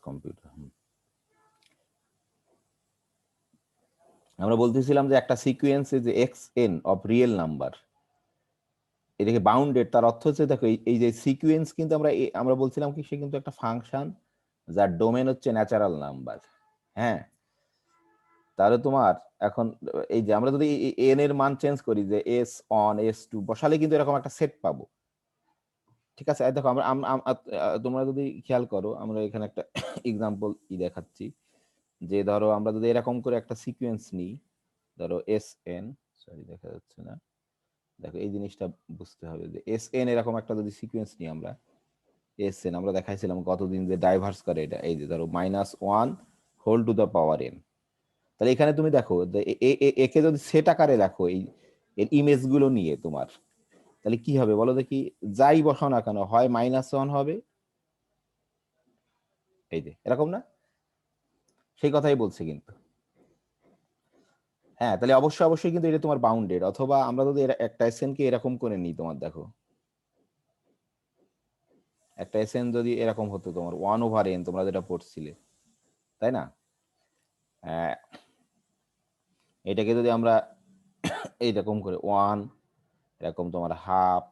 Computer আমরা বলতেছিলাম যে একটা সিকোয়েন্সে যে x N of real number এটাকে বাউন্ডেড, তার অর্থ হচ্ছে দেখো এই যে সিকোয়েন্স কিন্তু আমরা বলছিলাম কি সে কিন্তু একটা ফাংশন যার ডোমেন হচ্ছে ন্যাচারাল নাম্বার। হ্যাঁ, তাহলে তোমার এখন এই যে আমরা যদি এন এর মান চেঞ্জ করি যে এস অন এস টু বসালে কিন্তু এরকম একটা সেট পাবো। ঠিক আছে, দেখো তোমরা যদি খেয়াল করো আমরা এখানে একটা এক্সাম্পল দেখাচ্ছি যে ধরো আমরা যদি এরকম করে একটা সিকোয়েন্স নিই, ধরো এস এন, সরি দেখা যাচ্ছে না, দেখো এই জিনিসটা বুঝতে হবে যে এস এন এরকম একটা যদি সিকোয়েন্স নিই আমরা, এস এন আমরা দেখাইছিলাম গতদিন যে ডাইভার্স করে এটা, এই যে ধরো -1 whole to the power n. তাহলে এখানে তুমি দেখো যে একে যদি সেট আকারে রাখো এই এর ইমেজ গুলো নিয়ে তোমার, তাহলে কি হবে বলো দেখি, যাই বসাও না কেন হয় -1 হবে, এই যে এরকম না, সেই কথাই বলছে কিন্তু। হ্যাঁ, তাহলে অবশ্যই অবশ্যই কিন্তু এটা তোমার বাউন্ডেড। অথবা আমরা যদি একটা এসএন কে এরকম করে নিই, তোমার দেখো একটা এসএন যদি এরকম হতো তোমার 1/n, তোমরা যেটা পড়ছিলে তাই না, এটাকে যদি আমরা এইরকম করে 1, এরকম তোমার হাফ,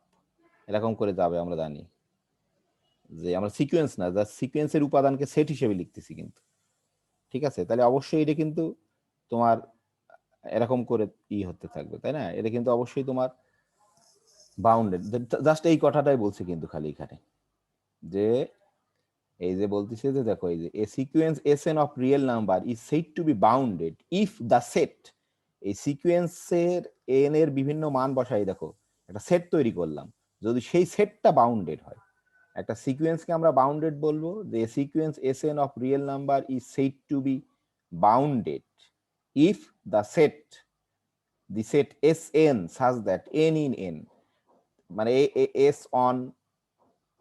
এরকম করে যাবে, আমরা জানি যে আমরা সিকোয়েন্স না, জাস্ট সিকোয়েন্সের উপাদানকে সেট হিসেবে লিখতেছি কিন্তু। ঠিক আছে, তাহলে অবশ্যই এটা কিন্তু তোমার এরকম করে হতে থাকবে, তাই না, এটা কিন্তু অবশ্যই তোমার বাউন্ডেড। জাস্ট এই কথাটাই বলছে কিন্তু খালি এখানে, যে এই যে বলতেছে যে দেখো এই যে a sequence SN of real number is said to be bounded if the set, এই সিকোয়েন্সের এন এর বিভিন্ন মান বসাই দেখো একটা সেট তৈরি করলাম, যদি সেই সেটটা বাউন্ডেড হয়, একটা সিকোয়েন্সকে আমরা বাউন্ডেড বলবো যে sequence SN of real number is said to be bounded if the set, the set s n such that n in N, মানে এস অন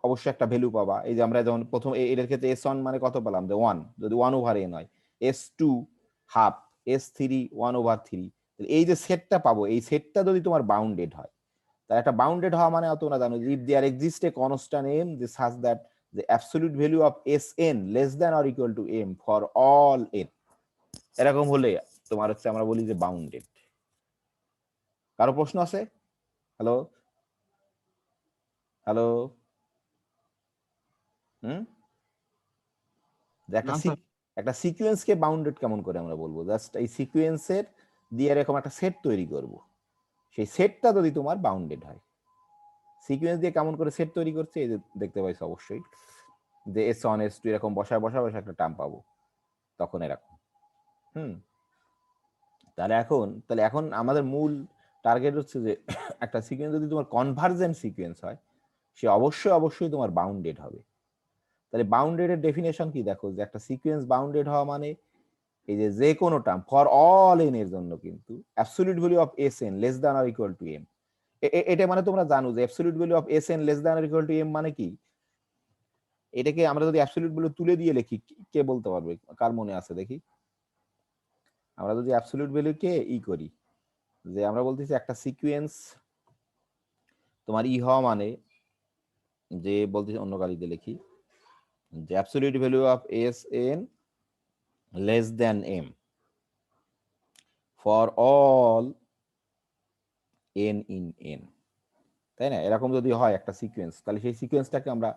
অবশ্যই একটা ভ্যালু পাবা। এই যে আমরা যখন প্রথম এর ক্ষেত্রে S1 মানে কত পেলাম, যে 1, যদি 1/n হয়, S2 হাফ, S3 1/3, এই যে সেটটা পাবো, এই সেটটা যদি তোমার বাউন্ডেড হয়, তাহলে একটা বাউন্ডেড হওয়া মানে তোমরা জানো if there exist a constant m যে such that the absolute value of Sn less than or equal to m for all n, এরকম হলে তোমার হচ্ছে আমরা বলি যে বাউন্ডেড। কারো প্রশ্ন আছে? হ্যালো হ্যালো, হুম, যে না স্যার। একটা সিকোয়েন্সকে বাউন্ডেড কেমন করে আমরা বলবো, জাস্ট এই সিকোয়েন্সের দিয়ে এরকম একটা সেট তৈরি করব, সেই সেটটা যদি তোমার বাউন্ডেড হয়, সিকোয়েন্স দিয়ে কেমন করে সেট তৈরি করছে এই যে দেখতে পাইছো অবশ্যই, যে S1 S2 এরকম বসায় বসায় বসায় একটা টার্ম পাবো, তখন এরকম। হুম, তাহলে এখন আমাদের মূল টার্গেট হচ্ছে যে একটা সিকোয়েন্স যদি তোমার কনভার্জেন্ট সিকোয়েন্স হয়, সে অবশ্যই অবশ্যই তোমার বাউন্ডেড হবে। তাহলে বাউন্ডেড এর ডেফিনেশন কি দেখো, যে একটা সিকোয়েন্স বাউন্ডেড হওয়া মানে এই যে কোনো টার্ম ফর অল এন এর জন্য কিন্তু absolute value of S N less than or equal to m. এটা মানে তোমরা জানো যে absolute value of S N less than or equal to m মানে কি, এটাকে আমরা যদি অ্যাবসলিউট ভ্যালু তুলে দিয়ে লিখি, কে বলতে পারবে, কার মনে আছে দেখি, আমরা যদি অ্যাবসলিউট ভ্যালু কে করি, যে আমরা বলতেছি একটা সিকোয়েন্স তোমার হওয়া মানে, যে বলতেছি অন্য কালিতে লিখি, যে absolute value of S N less than m for all n in N, তাই না, এরকম যদি হয় একটা সিকোয়েন্স, তাহলে সেই সিকোয়েন্সটাকে আমরা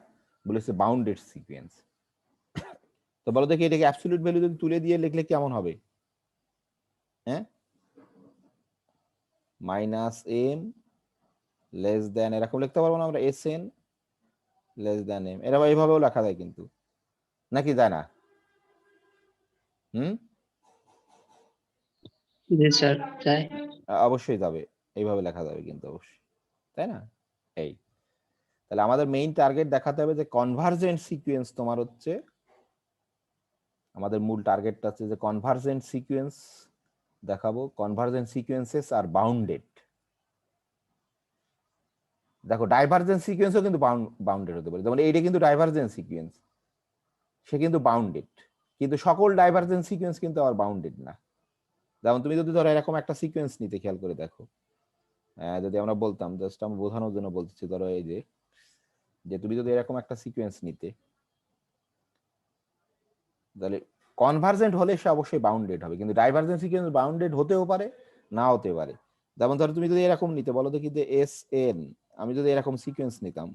বলেছি বাউন্ডেড সিকোয়েন্স। তো বলো দেখি এটাকে অ্যাবসলিউট ভ্যালু যদি তুলে দিয়ে লিখলে কেমন হবে, হ্যাঁ, -m লেস দেন, এরকম লিখতে পারবো না আমরা, Sn লেস দেন m, এরা এইভাবেও লেখা যায় কিন্তু, নাকি যায় না? হুম, জি স্যার, যাই। অবশ্যই যাবে, এইভাবে লেখা যাবে কিন্তু অবশ্যই, তাই না। এই তাহলে আমাদের মেইন টার্গেট দেখাতে হবে যে কনভার্জেন্ট সিকোয়েন্স তোমার হচ্ছে, আমাদের মূল টার্গেটটা হচ্ছে যে কনভার্জেন্ট সিকোয়েন্স দেখাবো, কনভার্জেন্ট সিকোয়েন্সেস আর বাউন্ডেড। দেখো ডাইভার্জেন্ট সিকোয়েন্সও কিন্তু বাউন্ডেড হতে পারে, যেমন এইটা কিন্তু ডাইভার্জেন্ট সিকোয়েন্স, সে কিন্তু বাউন্ডেড, কিন্তু সকল ডাইভার্জেন্ট সিকোয়েন্স কিন্তু আবার বাউন্ডেড না। যেমন তুমি যদি ধরো এরকম একটা সিকোয়েন্স নিতে, খেয়াল করে দেখো, যদি আমরা বলতাম, জাস্ট আমি বোঝানোর জন্য বলতেছি, ধরো এই যে তুমি যদি এরকম একটা সিকোয়েন্স নিতে, তাহলে কনভার্জেন্ট হলে সে অবশ্যই বাউন্ডেড হবে, কিন্তু ডাইভারজেন্ট সিকোয়েন্স বাউন্ডেড হতেও পারে, না হতে পারে। যেমন ধরো তুমি যদি এরকম নিতে বলো দেখি যে এস এন, আমি যদি এরকম সিকোয়েন্স নিতাম,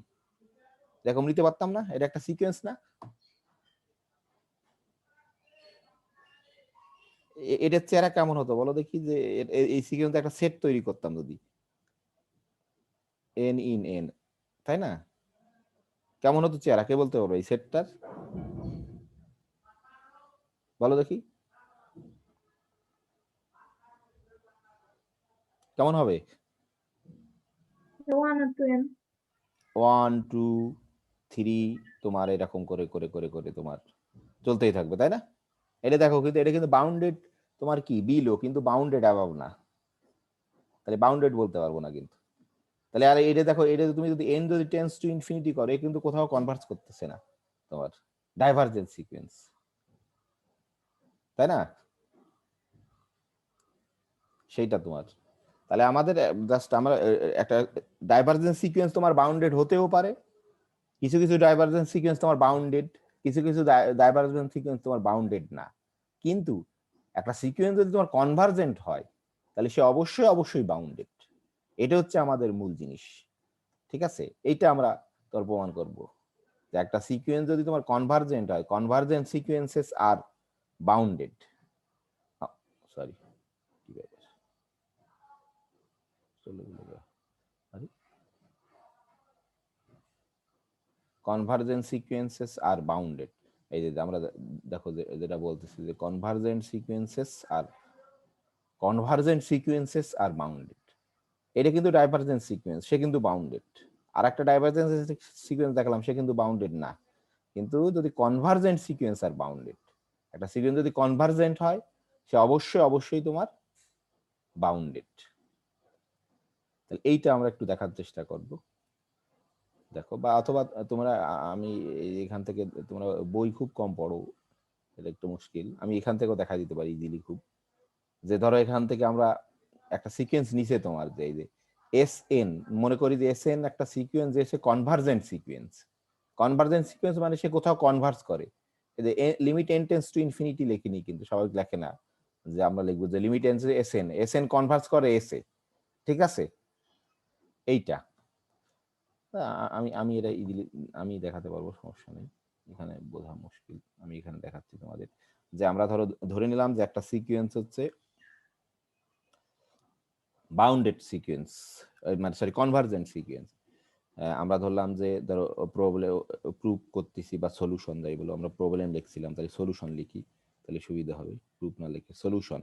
এরকম নিতে পারতাম না? এটা একটা সিকোয়েন্স না? এটার চেহারা কেমন হতো বলো দেখি, যে এই সিকোয়েন্স একটা সেট তৈরি করতাম যদি এন ইন এন, তাই না? কেমন হতো চেহারা, কে বলতে পারবে এই সেটটার? বলো দেখি কেমন হবে? 1 আর 2 n। 1 2 3 তোমার এরকম করে করে করে করে তোমার চলতেই থাকবে, তাই না? এটা দেখো, কিন্তু এটা কিন্তু বাউন্ডেড তোমার কি বিলো, কিন্তু বাউন্ডেড অ্যাবাভ না, তাহলে বাউন্ডেড বলতে পারবো না কিন্তু। তাহলে আর এটা দেখো, এটা তুমি যদি এন যদি টেন্স টু ইনফিনিটি করে, কিন্তু কোথাও কনভার্স করতেছে না তোমার ডাইভারজেন্ট সিকোয়েন্স, তাই না? সেইটা তোমার, তাহলে আমাদের জাস্ট আমরা একটা ডাইভারজেন্ট সিকোয়েন্স তোমার বাউন্ডেড হতেও পারে, কিছু কিছু ডাইভারজেন্ট সিকোয়েন্স তোমার বাউন্ডেড, কিছু কিছু ডাইভারজেন্ট সিকোয়েন্স তোমার বাউন্ডেড না। কিন্তু একটা সিকোয়েন্স যদি তোমার কনভার্জেন্ট হয়, তাহলে সে অবশ্যই অবশ্যই বাউন্ডেড। এটা হচ্ছে আমাদের মূল জিনিস, ঠিক আছে? এইটা আমরা তোর প্রমাণ করব, যে একটা সিকোয়েন্স যদি তোমার কনভার্জেন্ট হয়, কনভার্জেন্ট সিকোয়েন্সেস আর বাউন্ডেড। সরি, কি ব্যাপার, চলে গেল, আরে কনভার্জেন্ট সিকোয়েন্সেস আর বাউন্ডেড। এই যে আমরা দেখো যেটা বলতেছি, যে কনভার্জেন্ট সিকোয়েন্সেস আর বাউন্ডেড। এটা কিন্তু ডাইভারজেন্ট সিকোয়েন্স, সে কিন্তু বাউন্ডেড। আর একটা ডাইভারজেন্ট সিকোয়েন্স দেখলাম, সে কিন্তু বাউন্ডেড না। কিন্তু যদি কনভার্জেন্ট সিকোয়েন্স আর বাউন্ডেড, একটা সিকোয়েন্স যদি কনভার্জেন্ট হয়, সে অবশ্যই অবশ্যই তোমার বাউন্ডেড। তাহলে এইটা আমরা একটু দেখার চেষ্টা করব, দেখো। বা অথবা তোমরা আমি এখান থেকে, তোমরা বই খুব কম পড়ো, এটা একটু মুশকিল, আমি এখান থেকেও দেখা দিতে পারি ইজিলি খুব। যে ধরো এখান থেকে আমরা একটা সিকোয়েন্স নিচে তোমার, যে এই যে এস এন, মনে করি যে এস এন একটা সিকোয়েন্স, যে সে কনভার্জেন্ট সিকোয়েন্স। কনভার্জেন্ট সিকোয়েন্স মানে সে কোথাও কনভার্স করে। এই যে limit N tends to infinity লিখিনি, কিন্তু সবাই লেখে না, যে আমরা লিখবো যে limit N S N Converse করে এস এ, ঠিক আছে? এইটা আমি আমি এটা ইজিলি আমি দেখাতে পারবো, সমস্যা নেই, এখানে বোঝা মুশকিল। আমি এখানে দেখাচ্ছি তোমাদের, যে আমরা ধরো ধরে নিলাম যে একটা সিকোয়েন্স হচ্ছে বাউন্ডেড সিকোয়েন্স, মানে সরি কনভার্জেন্ট সিকোয়েন্স। আমরা ধরলাম যে ধরো প্রবলেম প্রুফ করতেছি, বা সলিউশন যাই বলো, আমরা প্রবলেম লিখছিলাম, তাহলে সলিউশন লিখি, তাহলে সুবিধা হবে, প্রুফ না লিখে সলিউশন।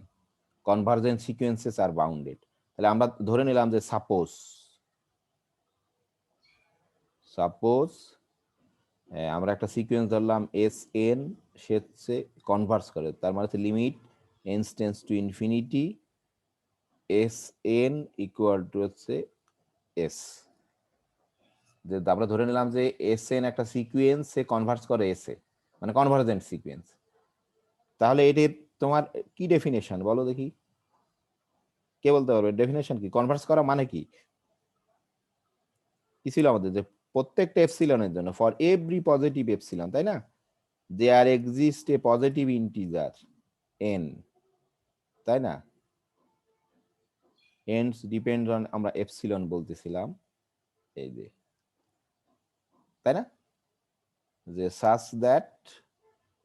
কনভার্জেন্ট সিকোয়েন্সেস আর বাউন্ডেড, তাহলে আমরা ধরে নিলাম যে সাপোজ আমরা একটা সিকোয়েন্স ধরলাম এস এন, সে হচ্ছে কনভার্স করে, তার মানে হচ্ছে limit N tends to infinity S N equal to হচ্ছে এস। যে আমরা ধরে নিলাম যে এস এন একটা সিকোয়েন্স, সে কনভার্স করে এস এ, মানে কনভার্জেন্ট সিকোয়েন্স। তাহলে এটির তোমার কি ডেফিনেশন বলো দেখি, কে বলতে পারবে ডেফিনেশন কি? কনভার্স করা মানে কি? কি ছিল আমাদের, যে প্রত্যেকটা এপসিলনের জন্য, ফর এভরি পজিটিভ এপসিলন, তাই না, there exist a positive integer N, তাই না? এন্ডস ডিপেন্ড অন, আমরা এপসিলন বলতেছিলাম, এই যে, তাই না, যে সাচ দ্যাট,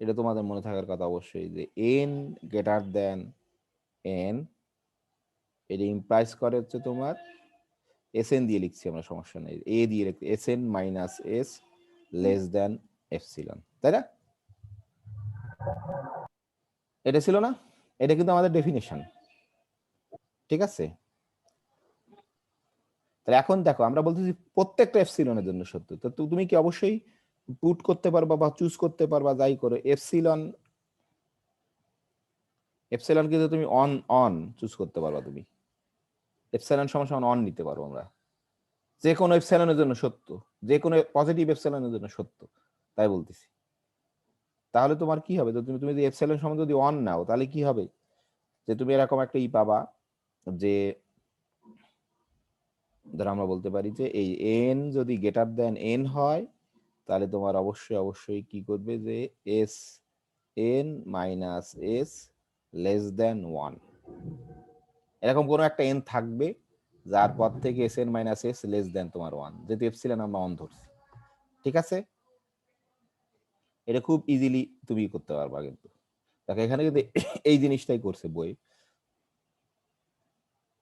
এটা তোমাদের মনে থাকার কথা অবশ্যই, যে এন গ্রেটার দেন এন, এটা ইমপ্লাইজ করে হচ্ছে তোমার এস এন দিয়ে লিখছি আমরা, সমস্যা নেই, এ দিয়ে লিখছি S n minus S less than epsilon, তাই না? এটা ছিল না? এটা কিন্তু আমাদের ডেফিনেশন, ঠিক আছে? তাহলে এখন দেখো, আমরা বলতেছি প্রত্যেকটা এপসিলনের জন্য সত্য, তো তুমি কি অবশ্যই পুট করতে পারবা বা চুজ করতে পারবা, যাই করো এপসিলন, এপসিলন কিন্তু তুমি অন অন চুজ করতে পারবা, তুমি এপসিলন সমান অন নিতে পারবো আমরা, যে কোনো এপসিলনের জন্য সত্য, যে কোনো পজিটিভ এপসিলনের জন্য সত্য, তাই বলতেছি। তাহলে তোমার কি হবে, তুমি তুমি যদি এপসিলন সমান যদি অন নাও, তাহলে কি হবে, যে তুমি এরকম একটা পাবা, যে ধরো আমরা বলতে পারি যে এই এন যদি গ্রেটার দেন এন হয়, তাহলে তোমার অবশ্যই অবশ্যই কি করবে, যে S n minus S less than 1, এরকম কোনো একটা এন থাকবে যার পর থেকে S n minus S less than তোমার 1, যেহেতু এপসিলন আমরা 1 ধরছি। ঠিক আছে, এটা খুব ইজিলি তুমি করতে পারবা। কিন্তু দেখো এখানে কিন্তু এই জিনিসটাই করছে বই,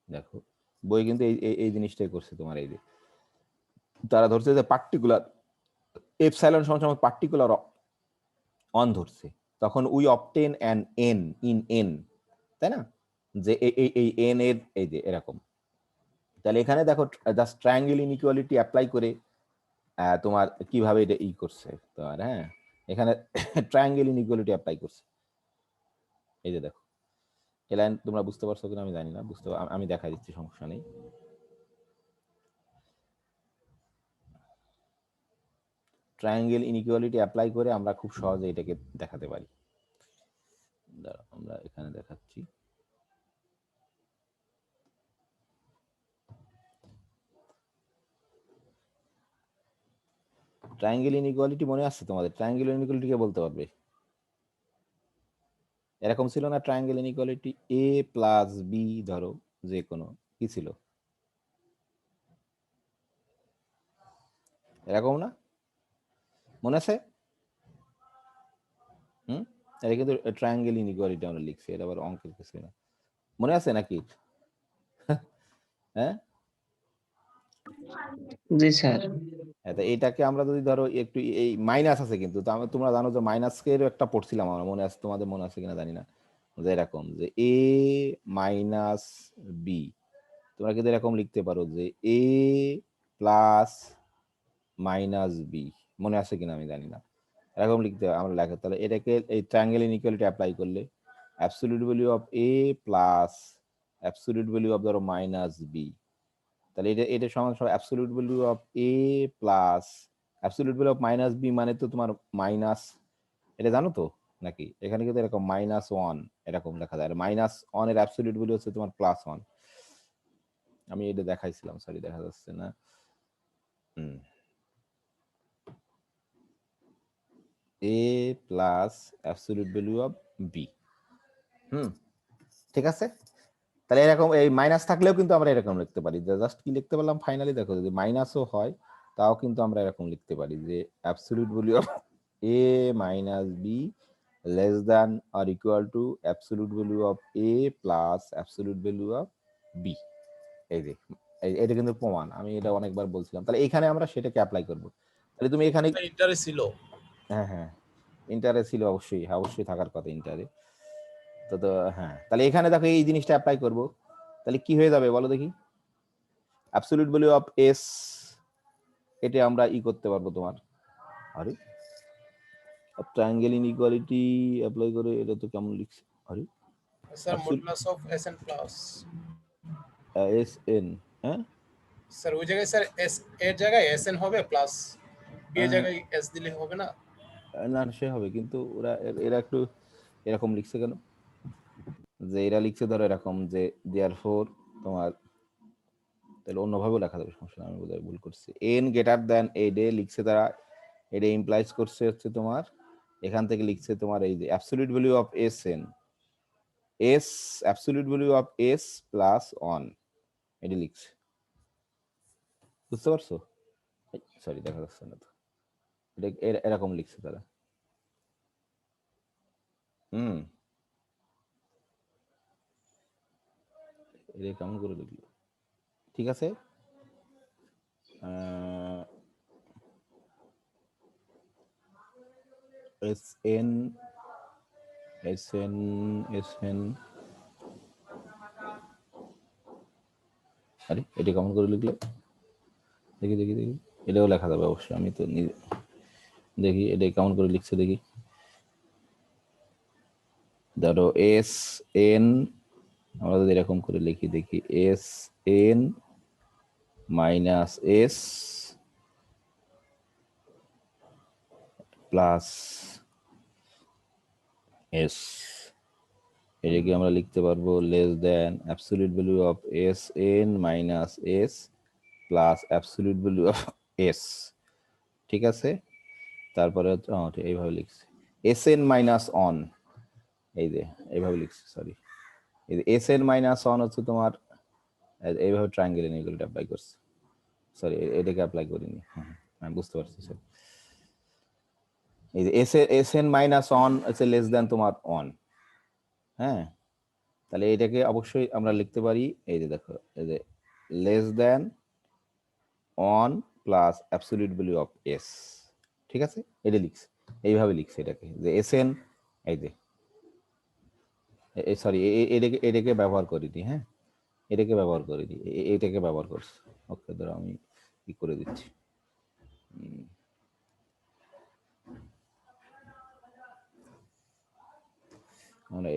দেখো বই কিন্তু এই জিনিসটাই করছে তোমার। এই যে তারা ধরছে যে পার্টিকুলার এপসাইলন সমান পার্টিকুলার অন ধরছে, তখন we obtain an N in N, তাই না, যে এই এন এর এই যে এরকম। তাহলে এখানে দেখো জাস্ট ট্রায়াঙ্গেল ইনইকুয়ালিটি অ্যাপ্লাই করে তোমার কিভাবে এটা করছে তোমার। হ্যাঁ, এখানে ট্রায়াঙ্গেল ইনইকুয়ালিটি অ্যাপ্লাই করছে। এই যে দেখো এই লাইন তোমরা বুঝতে পারছো কিনা আমি জানি না, আমি দেখা দিচ্ছি, সমস্যা নেই। ট্রায়াঙ্গেল ইনইকুয়ালিটি অ্যাপ্লাই করে আমরা খুব সহজে এটাকে দেখাতে পারি। আমরা এখানে দেখাচ্ছি। ট্রায়াঙ্গেল ইনইকুয়ালিটি মনে আছে তোমাদের? ট্রায়াঙ্গেল ইনইকুয়ালিটি কে বলতে পারবে? এরকম ছিল না ট্রায়াঙ্গেল ইনইকুয়ালিটি, এ প্লাস বি ধরো যে কোনো কি ছিল, এরকম না, মনে আছে? এটা কিন্তু ট্রায়াঙ্গেল ইনইকুয়ালিটি আমরা লিখছি, এটা আবার অঙ্কের কিছু না, মনে আছে নাকি? হ্যাঁ জি স্যার। এটাকে আমরা যদি ধরো একটু এই মাইনাস আছে কিন্তু তোমরা জানো যে মাইনাসকে একটা পড়ছিলাম আমরা, মনে আছে তোমাদের? মনে আছে কিনা জানি না, যে এরকম যে এ মাইনাস বি, তোমরা কিন্তু এরকম লিখতে পারো যে এ প্লাস মাইনাস বি, মনে আছে কিনা আমি জানি না, এরকম লিখতে আমরা লেখা। তাহলে এটাকে এই ট্রায়াঙ্গেল ইনইকুয়ালিটি অ্যাপ্লাই করলে absolute value of a plus absolute value of ধরো মাইনাস বি, তাহলে এটা সমান সমান absolute value of a plus absolute value of minus b, মানে তো তোমার মাইনাস, এটা জানো তো নাকি? এখানে কিন্তু এরকম -1 এরকম লেখা যায়, আর -1 এর অ্যাবসলিউট ভ্যালু হচ্ছে তোমার +1। আমি এটা দেখাইছিলাম, সরি দেখা যাচ্ছে না। A plus absolute value of B. ঠিক আছে, তাহলে এরকম এই মাইনাস থাকলেও কিন্তু আমরা এরকম লিখতে পারি, জাস্ট কি লিখতে পারলাম ফাইনালি, দেখো যদি মাইনাসও হয় তাও কিন্তু আমরা এরকম লিখতে পারি যে absolute value of a minus b less than or equal to absolute value of a plus absolute value of b. এই যে এটা কিন্তু প্রমাণ, আমি এটা অনেকবার বলছিলাম। তাহলে এখানে আমরা সেটাকে অ্যাপ্লাই করব। তাহলে তুমি এখানে ইন্টারে ছিল, হ্যাঁ ইন্টারে ছিল, অবশ্যই অবশ্যই থাকার কথা ইন্টারে। তো হ্যাঁ, তাহলে এখানে দেখো এই জিনিসটা অ্যাপ্লাই করব, তাহলে কি হয়ে যাবে বলো দেখি? অ্যাবসলিউট ভ্যালু অফ এস, এটা আমরা করতে পারবো তোমার, আরে ট্রায়াঙ্গেল ইনইকুয়ালিটি অ্যাপ্লাই করে এটা তো কেমন লিখছে, আরে sir modulus of s n plus s n, হ্যাঁ স্যার ওই জায়গায় স্যার এস এর জায়গায় এসএন হবে প্লাস বি এর জায়গায় এস দিলে হবে না? না সে হবে, কিন্তু এরা একটু এরকম লিখছে কেন, যে এরা লিখছে ধরো এরকম যে দেয়ার ফোর তোমার, তাহলে অন্যভাবেও লেখা যাবে, সমস্যা আমি বোধহয় ভুল করছি। N greater than a day লিখছে তারা, এটা ইমপ্লাইজ করছে হচ্ছে তোমার, এখান থেকে লিখছে তোমার এই যে absolute value of S N, S absolute value of S plus 1, এটি লিখছে, বুঝতে পারছো? সরি দেখা যাচ্ছে না তো, এটা এরকম লিখছে তারা। এটা কেমন করে লিখলো, ঠিক আছে। S N S N S N, আরে এটা কেমন করে লিখলো, দেখি দেখি দেখি, এটাও লেখা যাবে অবশ্যই, আমি তো দেখি এটা কেমন করে লিখছে দেখি। ধরো এস এন, আমরা যদি এরকম করে লিখি দেখি, S n minus s plus S, এটাকে আমরা লিখতে পারবো less than absolute value of S n minus s plus absolute value of S. ঠিক আছে, তারপরে এইভাবে লিখছি, এসএন মাইনাস অন, এই যে এইভাবে লিখছি, সরি, এই যে এসএন মাইনাস অন হচ্ছে তোমার এইভাবে ট্রায়াঙ্গেল ইনইকুয়ালিটি অ্যাপ্লাই করছে, সরি এটাকে অ্যাপ্লাই করিনি, হ্যাঁ বুঝতে পারছি স্যার। এই যে এসএন মাইনাস অন হচ্ছে লেস দেন তোমার অন, হ্যাঁ, তাহলে এটাকে অবশ্যই আমরা লিখতে পারি, এই যে দেখো, এই যে less than on plus absolute value of S, ঠিক আছে, এটা লিখছে, এইভাবে লিখছে এটাকে, যে এসএন, এই যে সরি এটাকে ব্যবহার করিনি, হ্যাঁ এটাকে ব্যবহার করিনি, এটাকে ব্যবহার করছি, ওকে ধরো আমি কি করে দিচ্ছি, আমরা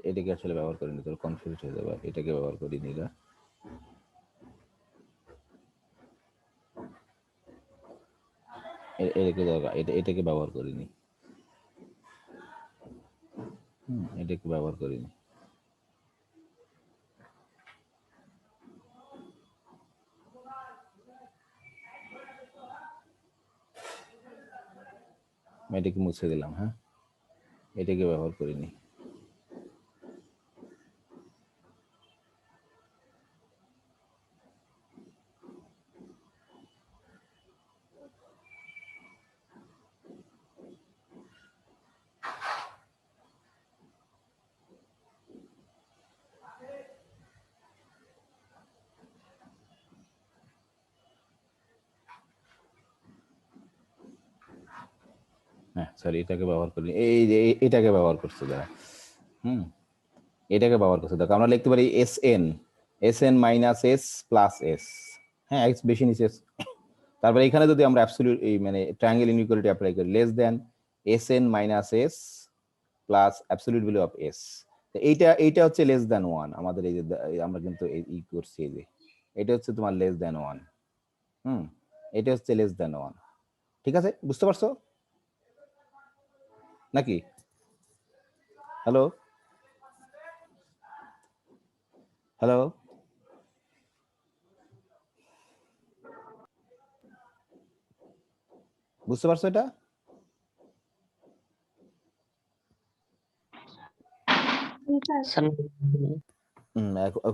এটাকে আসলে ব্যবহার করিনি, তোর কনফিউজ হয়ে যাবে, এটাকে ব্যবহার করিনি, এটাকে দরকার, এটাকে ব্যবহার করিনি, এটাকে ব্যবহার করিনি, আমি এটাকে মুছে দিলাম, হ্যাঁ এটাকে ব্যবহার করিনি, হ্যাঁ সরি এটাকে ব্যবহার করিনি, এই যে এটাকে ব্যবহার করছে যারা, এটাকে ব্যবহার করছে, দেখো আমরা লিখতে পারি s n minus s plus s, হ্যাঁ এক্স বেশি নিচে, তারপরে এখানে যদি আমরা অ্যাবসলিউট এই মানে ট্রায়াঙ্গেল ইনইকুয়ালিটি অ্যাপ্লাই করি, less than s n minus s plus absolute value of s, এইটা হচ্ছে লেস দেন ওয়ান, আমাদের এই যে আমরা কিন্তু ই করছি, এই যে এটা হচ্ছে তোমার লেস দেন ওয়ান, এটা হচ্ছে লেস দেন ওয়ান, ঠিক আছে, বুঝতে পারছো নাকি? হ্যালো হ্যালো, বুঝতে পারছো এটা?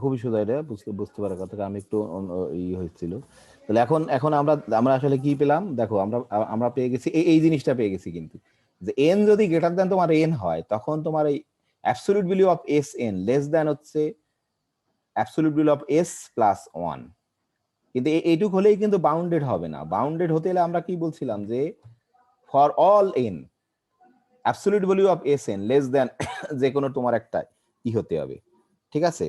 খুবই সোজা, এটা বুঝতে পারার কথা, আমি একটু হয়েছিল, তাহলে এখন আমরা আসলে কি পেলাম, দেখো আমরা পেয়ে গেছি এই জিনিসটা পেয়ে গেছি, কিন্তু যে এন যদি গ্রেটার দেন তোমার এন হয়, তখন তোমার এই absolute value of S N less than হচ্ছে absolute value of S plus one, কিন্তু এইটুক হলেই কিন্তু বাউন্ডেড হবে না, বাউন্ডেড হতে হলে আমরা কি বলছিলাম, যে for all N absolute value of S N less দেন যে কোনো তোমার একটা কি হতে হবে, ঠিক আছে?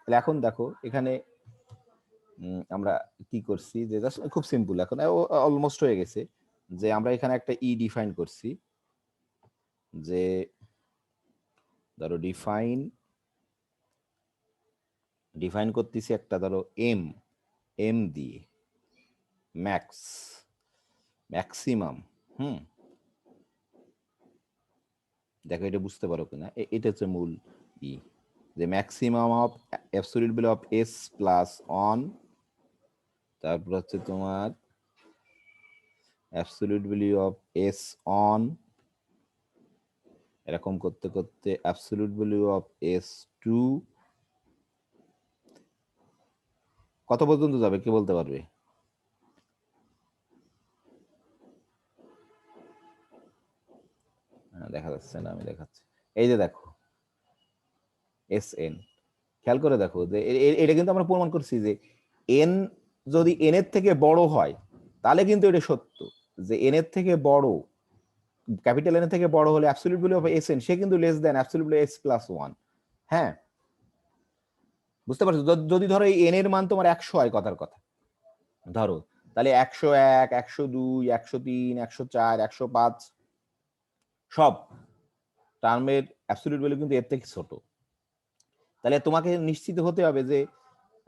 তাহলে এখন দেখো এখানে আমরা কি করছি, যে খুব সিম্পল, এখন অলমোস্ট হয়ে গেছে, যে আমরা এখানে একটা ই ডিফাইন করছি, যে ধরো ডিফাইন করতেছি একটা, ধরো এম দিয়ে ম্যাক্সিমাম, দেখো এটা বুঝতে পারো কিনা, এটা হচ্ছে মূল ই, যে maximum of absolute value of S plus one, তারপর হচ্ছে তোমার absolute value of s one, এরকম করতে করতে absolute value of s two, কত পর্যন্ত যাবে কে বলতে পারবে? দেখা যাচ্ছে না, আমি দেখাচ্ছি, এই যে দেখো এস এন, খেয়াল করে দেখো, যে এটা কিন্তু আমরা প্রমাণ করছি, যে এন যদি এন এর থেকে বড় হয়, তাহলে কিন্তু এটা সত্য, যে এন এর থেকে বড়, ক্যাপিটাল এন এর থেকে বড় হলে absolute value of S N সে কিন্তু less than absolute value S plus one, হ্যাঁ বুঝতে পারছো? যদি ধরো এই এন এর মান তোমার 100 হয়, কথার কথা ধরো, তাহলে 101, 102, 103, 104, 105 সব টার্মের অ্যাবসলিউট ভ্যালু কিন্তু এর থেকে ছোট, তাহলে তোমাকে নিশ্চিত হতে হবে যে,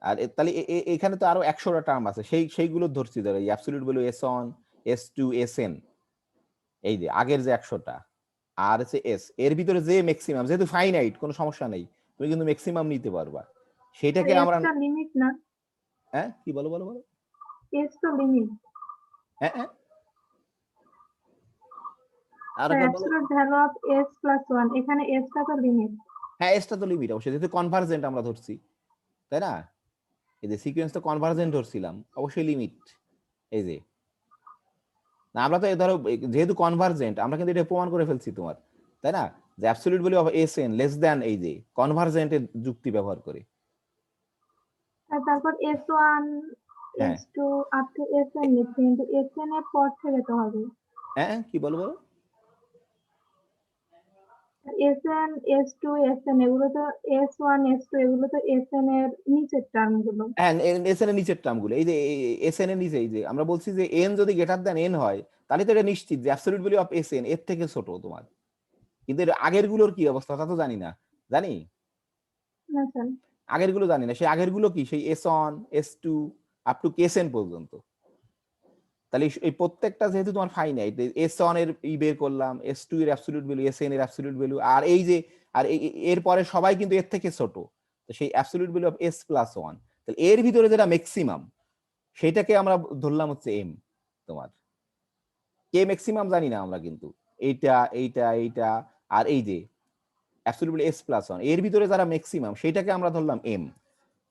আর তাহলে এখানে তো আরো 100টা টার্ম আছে, সেইগুলো ধরছি, ধরো absolute value s one, s two, s n, এই যে আগের যে 100টা, আর হচ্ছে এস, এর ভিতরে যে ম্যাক্সিমাম, যেহেতু ফাইনাইট কোনো সমস্যা নেই, তুমি কিন্তু ম্যাক্সিমাম নিতে পারবা, সেটাকে আমরা, লিমিট না, হ্যাঁ কি বলো বলো বলো, এস তো লিমিট, হ্যাঁ আর The একবার বলো। absolute value of s plus 1 এখানে s টা তো লিমিট। হ্যাঁ, এসটা তো লিমিট অবশ্যই, যেহেতু কনভার্জেন্ট আমরা ধরছি, তাই না? এই যে সিকোয়েন্স তো কনভার্জেন্ট ধরছিলাম, অবশ্যই লিমিট। এই যে না, আমরা তো ধরো যেহেতু কনভার্জেন্ট আমরা কিন্তু এটা প্রমাণ করে ফেলছি তোমার, তাই না? যে absolute value of S N less than এই যে কনভার্জেন্টের যুক্তি ব্যবহার করে। আর তারপর s1 হ্যাঁ s2 আপ টু sn নিচ্ছি, কিন্তু sn এর পর থেকে তো হবে। হ্যাঁ, কি বলবো? sn s2 sn এগুলো তো s1 s2 এগুলো তো sn এর নিচের টার্ম গুলো। হ্যাঁ, এস এন এর নিচের টার্মগুলো, এই যে এস এন এর নিচে, এই যে আমরা বলছি যে এন যদি গ্রেটার দ্যান এন হয়, তাহলে তো এটা নিশ্চিত যে absolute value of S n এর থেকে ছোট তোমার। কিন্তু এর আগের গুলোর কি অবস্থা তা তো জানি না, জানি না স্যার, আগের গুলো জানি না, সেই আগের গুলো কি সেই S one S two up to কেসেন পর্যন্ত। তাহলে এই প্রত্যেকটা যেহেতু তোমার ফাইনাইট, এস ওয়ান এর ই বের করলাম, এস টু এর অ্যাবসলিউট ভ্যালু, এস এন এর অ্যাবসলিউট ভ্যালু, আর এই যে আর এর পরে সবাই কিন্তু এর থেকে ছোট, তো সেই absolute value of S plus one, তাহলে এর ভিতরে যেটা ম্যাক্সিমাম সেটাকে আমরা ধরলাম হচ্ছে এম তোমার। কে ম্যাক্সিমাম জানি না আমরা, কিন্তু এইটা এইটা এইটা আর এই যে অ্যাবসলিউট এস প্লাস ওয়ান, এর ভিতরে যারা ম্যাক্সিমাম সেটাকে আমরা ধরলাম এম।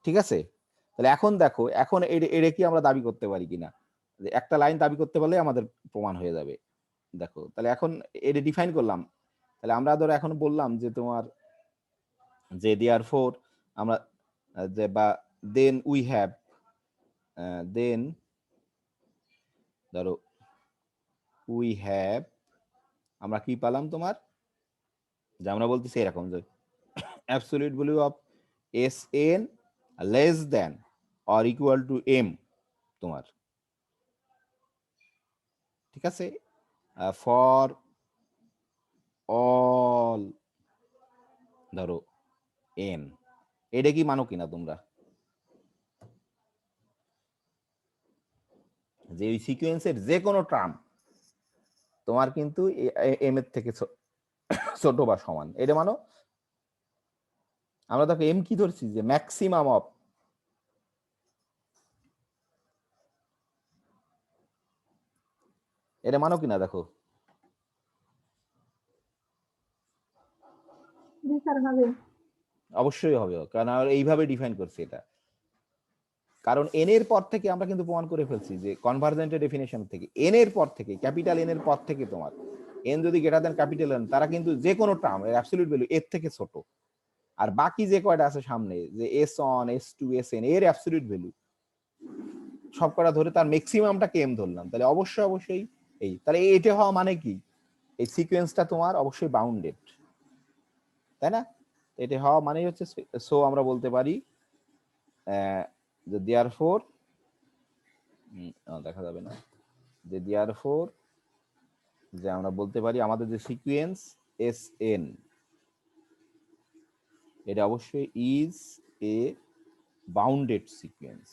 ঠিক আছে? তাহলে এখন দেখো, এখন এটা কি আমরা দাবি করতে পারি কিনা, যে একটা লাইন দাবি করতে পারলে আমাদের প্রমাণ হয়ে যাবে। দেখো তাহলে এখন এটা ডিফাইন করলাম, তাহলে আমরা ধরো এখন বললাম যে তোমার যে দেয়ার ফোর আমরা যে বা দেন উই হ্যাভ, দেন ধরো উই হ্যাভ, আমরা কি পেলাম তোমার, যে আমরা বলতেছি এরকম যে absolute value of S N less than or equal to m তোমার। ঠিক আছে? ফর অল ধরো এন, এটা কি মানো কিনা তোমরা, যে ওই সিকোয়েন্সের যে কোনো টার্ম তোমার কিন্তু এম এর থেকে ছোট বা সমান, এটা মানো? আমরা দেখো এম কি ধরছি, যে ম্যাক্সিমাম অফ, এটা মানো কিনা দেখো। জি স্যার হবে। অবশ্যই হবে, কারণ আমরা এইভাবে ডিফাইন করছি এটা, কারণ এন এর পর থেকে আমরা কিন্তু প্রমাণ করে ফেলছি যে কনভার্জেন্টের ডেফিনেশন থেকে এন এর পর থেকে, ক্যাপিটাল এন এর পর থেকে তোমার এন যদি গ্রেটার দেন ক্যাপিটাল এন, তারা কিন্তু যে কোনো টার্ম এর অ্যাবসলিউট ভ্যালু এর থেকে ছোট। আর বাকি যে কয়টা আছে সামনে, যে s one S two s n, এর অ্যাবসলিউট ভ্যালু সব কটা ধরে তার ম্যাক্সিমামটাকে এম ধরলাম, তাহলে অবশ্যই অবশ্যই এই, তাহলে এটা হওয়া মানে কি, এই সিকোয়েন্সটা তোমার অবশ্যই বাউন্ডেড, তাই না? এটা হওয়া মানে হচ্ছে, সো আমরা বলতে পারি যে দেয়ার ফোর, দেখা যাবে না, যে দেয়ার ফোর, যে আমরা বলতে পারি আমাদের যে সিকোয়েন্স এস এন, এটা অবশ্যই is a bounded sequence,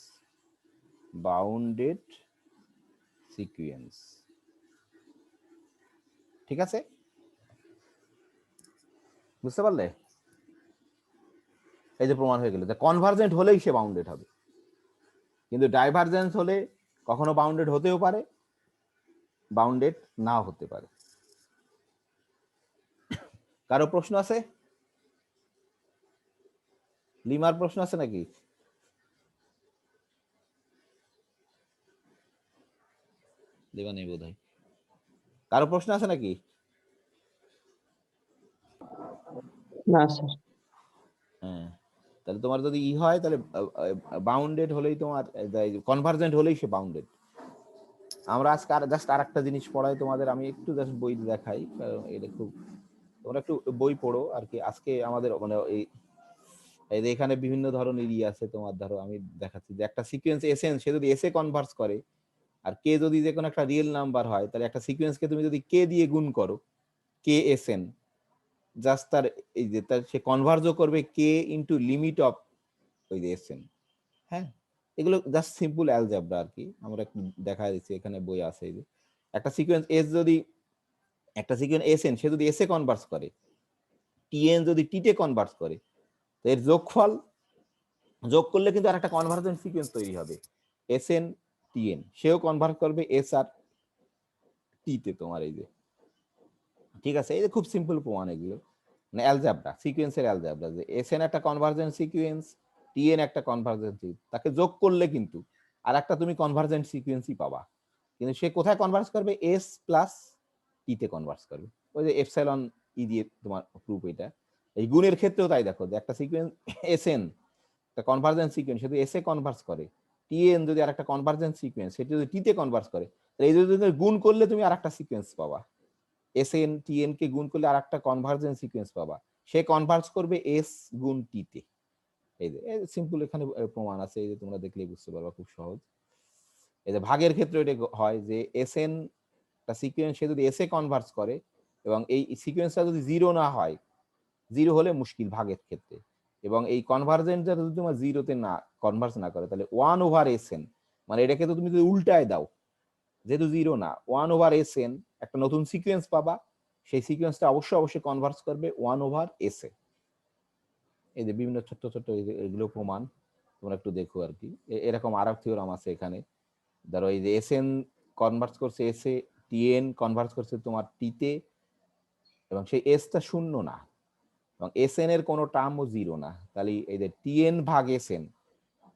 bounded sequence. ঠিক আছে? বুঝতে পারলে? এই যে প্রমাণ হয়ে গেল যে কনভার্জেন্ট হলেই সে বাউন্ডেড হবে, কিন্তু ডাইভারজেন্স হলে কখনো বাউন্ডেড হতেও পারে, বাউন্ডেড নাও হতে পারে। কারো প্রশ্ন আছে? লিমার প্রশ্ন আছে নাকি? লিমা নেই বোধ হয়। কারো প্রশ্ন আছে নাকি? না স্যার। হ্যাঁ, তাহলে তোমার যদি ই হয়, তাহলে বাউন্ডেড হলেই তোমার, কনভার্জেন্ট হলেই সে বাউন্ডেড। আমরা আজকে আর জাস্ট আর একটা জিনিস পড়াই তোমাদের, আমি একটু জাস্ট বই দেখাই, এটা খুব, তোমরা একটু বই পড়ো আর কি। আজকে আমাদের মানে এই যে এখানে বিভিন্ন ধরনের ই আছে তোমার, ধরো আমি দেখাচ্ছি যে একটা সিকোয়েন্স এসএন, সে যদি এসে কনভার্স করে, আর কে যদি যে কোনো একটা রিয়েল নাম্বার হয়, তাহলে একটা সিকোয়েন্সকে তুমি যদি কে দিয়ে গুণ করো, কে এসএন, জাস্ট তার এই যে তার সে কনভার্জও করবে কে ইনটু লিমিট অফ ওই যে এসএন। হ্যাঁ, এগুলো জাস্ট সিম্পল অ্যালজেব্রা আর কি, আমরা একটু দেখা দিচ্ছি, এখানে বই আছে। এই যে একটা সিকোয়েন্স এস যদি, একটা সিকোয়েন্স এসএন সে যদি এসে কনভার্স করে, টিএন যদি টিতে কনভার্স করে, তো এর যোগফল যোগ করলে কিন্তু আরেকটা কনভার্জেন্ট সিকোয়েন্স তৈরি হবে, এসএন টিএন, সেও কনভার্ট করবে এস আর টিতে তোমার। এই যে ঠিক আছে, এই যে খুব সিম্পল প্রমাণ এগুলো, মানে অ্যালজেব্রা, সিকোয়েন্সের অ্যালজেব্রা, যে এসএন একটা কনভার্জেন্ট সিকোয়েন্স, টিএন একটা কনভার্জেন্ট, তাকে যোগ করলে কিন্তু আর একটা তুমি কনভার্জেন্ট সিকোয়েন্সই পাবা, কিন্তু সে কোথায় কনভার্জ করবে? এস প্লাস টিতে কনভার্জ করবে। ওই যে এপসাইলন ই দিয়ে তোমার প্রুফ এটা। এই গুণের ক্ষেত্রেও তাই, দেখো যে একটা সিকোয়েন্স এসএন একটা কনভার্জেন্ট সিকোয়েন্স, সেটা এসে কনভার্জ করে, টিএন যদি আর একটা কনভার্জেন্ট সিকোয়েন্স সেটা যদি টিতে কনভার্জ করে, তাহলে এই যদি গুণ করলে তুমি আর একটা সিকোয়েন্স পাবা, এসএন টিএন কে গুণ করলে আর একটা কনভার্জেন্ট সিকোয়েন্স পাবা, সে কনভার্জ করবে এস গুণ টিতে। এই যে সিম্পল এখানে প্রমাণ আছে, এই যে তোমরা দেখলেই বুঝতে পারবা, খুব সহজ। এই যে ভাগের ক্ষেত্রে এটা হয় যে এসএন টা সিকোয়েন্স সে যদি এসে কনভার্জ করে এবং এই সিকোয়েন্সটা যদি জিরো না হয়, জিরো হলে মুশকিল ভাগের ক্ষেত্রে, এবং এই কনভার্জেন্টটা যদি তোমার জিরোতে না কনভার্জ না করে, তাহলে 1/SN, মানে এটাকে তো তুমি যদি উল্টায় দাও, যেহেতু জিরো না, 1/SN একটা নতুন সিকোয়েন্স পাবা, সেই সিকোয়েন্সটা অবশ্যই কনভার্জ করবে 1/SA। এই যে বিভিন্ন ছোট্ট ছোট্ট এগুলো প্রমাণ তোমরা একটু দেখো আর কি। এরকম আর এক থিওরাম আছে এখানে, ধরো এই যে এসএন কনভার্জ করছে এসে, টিএন কনভার্জ করছে তোমার টিতে, এবং সেই এসটা শূন্য না, এবং এসএন এর কোনো টার্মও জিরো না, তাহলে এই যে টিএন ভাগ এসএন